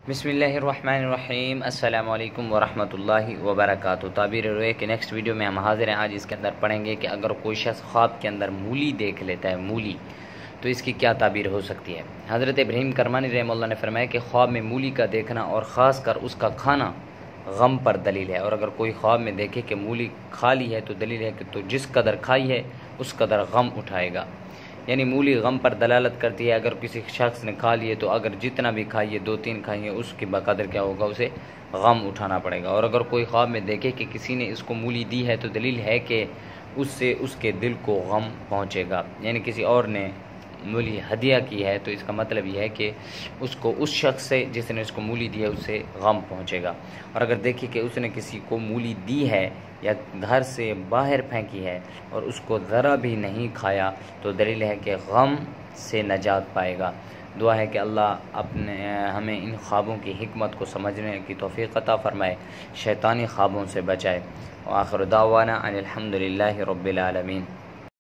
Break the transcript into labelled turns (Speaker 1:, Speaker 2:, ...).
Speaker 1: بسم اللہ الرحمن الرحیم، السلام علیکم ورحمۃ اللہ وبرکاتہ۔ تعبیر روئے کے نیکسٹ ویڈیو میں ہم حاضر ہیں۔ آج اس کے اندر پڑھیں گے کہ اگر کوئی شخص خواب کے اندر مولی دیکھ لیتا ہے، مولی، تو اس کی کیا تعبیر ہو سکتی ہے۔ حضرت ابراہیم کرمانی رحمہ اللہ نے فرمایا کہ خواب میں مولی کا دیکھنا اور خاص کر اس کا کھانا غم پر دلیل ہے، اور اگر کوئی خواب میں دیکھے کہ مولی کھا لی ہے تو دلیل ہے کہ تو جس قدر کھائی ہے اس قدر غم اٹھائے گا، یعنی مولی غم پر دلالت کرتی ہے۔ اگر کسی شخص نے کھا لیے تو اگر جتنا بھی کھائیے، 2-3 کھائیے، اس کے بقدر کیا ہوگا، اسے غم اٹھانا پڑے گا۔ اور اگر کوئی خواب میں دیکھے کہ کسی نے اس کو مولی دی ہے تو دلیل ہے کہ اس سے اس کے دل کو غم پہنچے گا، یعنی کسی اور نے مولی ہدیہ کی ہے تو اس کا مطلب یہ ہے کہ اس کو اس شخص سے جس نے اس کو مولی دی ہے اس سے غم پہنچے گا۔ اور اگر دیکھے کہ اس نے کسی کو مولی دی ہے یا گھر سے باہر پھینکی ہے اور اس کو ذرا بھی نہیں کھایا تو دلیل ہے کہ غم سے نجات پائے گا۔ دعا ہے کہ اللہ ہمیں ان خوابوں کی حکمت کو سمجھنے کی توفیق عطا فرمائے، شیطانی خوابوں سے بچائے۔ وآخر دعوانا ان الحمد للہ رب العالمین۔